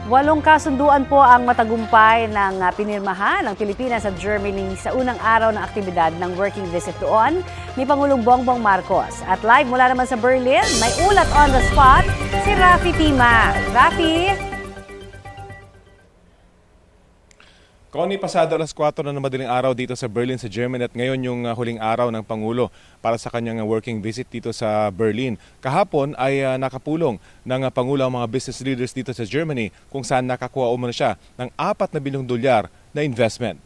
8 kasunduan po ang matagumpay ng pinirmahan ng Pilipinas at Germany sa unang araw ng aktibidad ng working visit doon ni Pangulong Bongbong Marcos. At live mula naman sa Berlin, may ulat on the spot si Rafi Tima. Rafi? Connie, pasado alas 4 na madaling araw dito sa Berlin sa Germany at ngayon yung huling araw ng Pangulo para sa kanyang working visit dito sa Berlin. Kahapon ay nakapulong ng Pangulo ang mga business leaders dito sa Germany kung saan nakakuha umano siya ng 4 na bilyong dolyar na investment.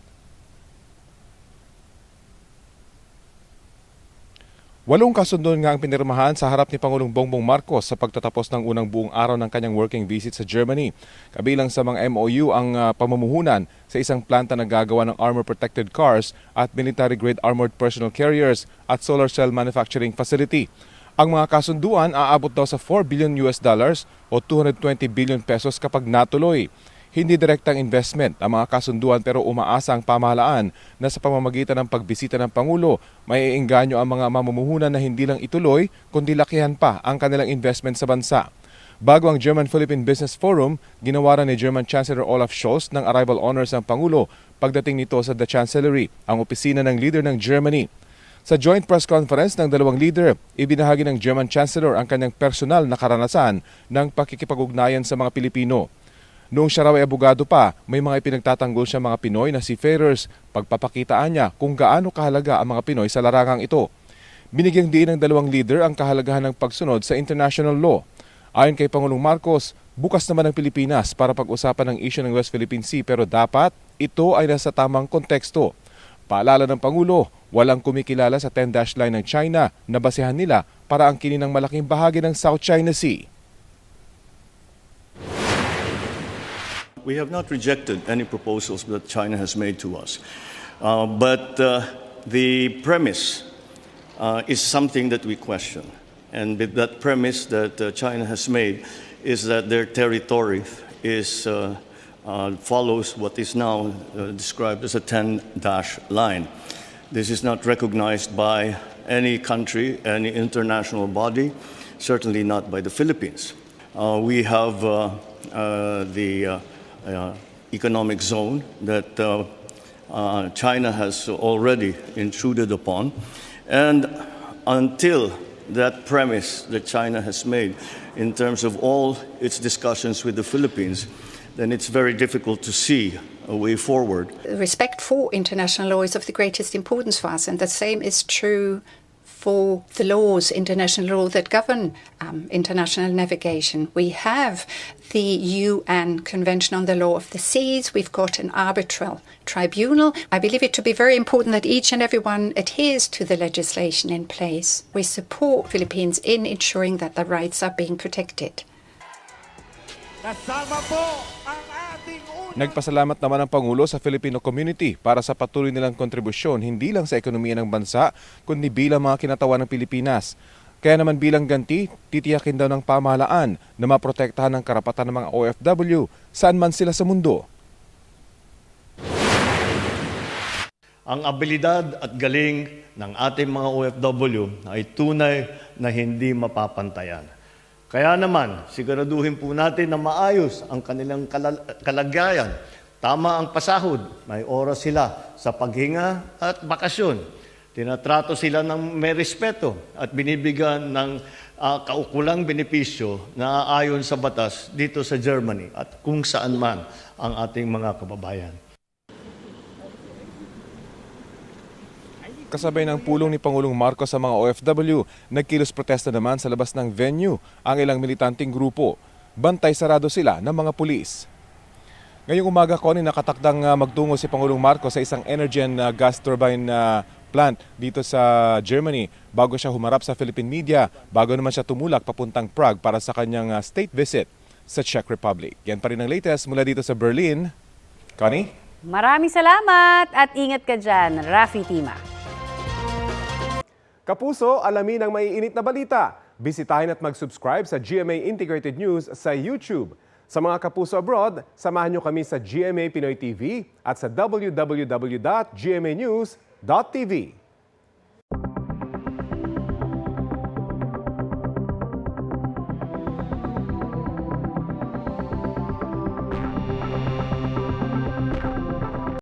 8 kasunduan nga ang pinirmahan sa harap ni Pangulong Bongbong Marcos sa pagtatapos ng unang buong araw ng kanyang working visit sa Germany. Kabilang sa mga MOU ang pamumuhunan sa isang planta na gagawa ng armor-protected cars at military-grade armored personnel carriers at solar cell manufacturing facility. Ang mga kasunduan aabot daw sa $4 billion o 220 billion pesos kapag natuloy. Hindi direktang investment ang mga kasunduan pero umaasa ang pamahalaan na sa pamamagitan ng pagbisita ng Pangulo, may iengganyo ang mga mamumuhunan na hindi lang ituloy kundi lakihan pa ang kanilang investment sa bansa. Bago ang German-Philippine Business Forum, ginawaran ni German Chancellor Olaf Scholz ng arrival honors ng Pangulo pagdating nito sa The Chancellery, ang opisina ng leader ng Germany. Sa joint press conference ng dalawang leader, ibinahagi ng German Chancellor ang kanyang personal na karanasan ng pakikipag-ugnayan sa mga Pilipino. Noong siya raw ay abogado pa, may mga ipinagtatanggol siya mga Pinoy na seafarers, pagpapakitaan niya kung gaano kahalaga ang mga Pinoy sa larangang ito. Binigyang diin ng dalawang leader ang kahalagahan ng pagsunod sa international law. Ayon kay Pangulong Marcos, bukas naman ang Pilipinas para pag-usapan ng issue ng West Philippine Sea pero dapat ito ay nasa tamang konteksto. Paalala ng Pangulo, walang kumikilala sa 10-dash line ng China na basehan nila para angkinin ng malaking bahagi ng South China Sea. We have not rejected any proposals that China has made to us. But the premise is something that we question. And that premise that China has made is that their territory is, follows what is now described as a 10-dash line. This is not recognized by any country, any international body, certainly not by the Philippines. We have the economic zone that China has already intruded upon. And until that premise that China has made in terms of all its discussions with the Philippines, then it's very difficult to see a way forward. Respect for international law is of the greatest importance for us, and the same is true for the laws, international law that govern international navigation. We have the UN Convention on the Law of the Seas. We've got an arbitral tribunal. I believe it to be very important that each and everyone adheres to the legislation in place. We support Philippines in ensuring that the rights are being protected. Nagpasalamat naman ang Pangulo sa Filipino community para sa patuloy nilang kontribusyon hindi lang sa ekonomiya ng bansa kundi bilang mga kinatawan ng Pilipinas. Kaya naman bilang ganti, titiyakin daw ng pamahalaan na maprotektahan ang karapatan ng mga OFW saan man sila sa mundo. Ang abilidad at galing ng ating mga OFW ay tunay na hindi mapapantayan. Kaya naman, siguraduhin po natin na maayos ang kanilang kalagayan. Tama ang pasahod, may oras sila sa paghinga at bakasyon. Tinatrato sila ng may respeto at binibigyan ng kaukulang benepisyo na ayon sa batas dito sa Germany at kung saan man ang ating mga kababayan. Kasabay ng pulong ni Pangulong Marcos sa mga OFW, nagkilos protesta naman sa labas ng venue ang ilang militanteng grupo. Bantay sarado sila ng mga pulis. Ngayong umaga ko nakatakdang magtungo si Pangulong Marcos sa isang energy and gas turbine plant dito sa Germany bago siya humarap sa Philippine media, bago naman siya tumulak papuntang Prague para sa kanyang state visit sa Czech Republic. Yan pa rin ang latest mula dito sa Berlin. Connie? Maraming salamat at ingat ka dyan, Rafi Tima. Kapuso, alamin ang maiinit na balita. Bisitahin at mag-subscribe sa GMA Integrated News sa YouTube. Sa mga kapuso abroad, samahan nyo kami sa GMA Pinoy TV at sa www.gmanews.tv.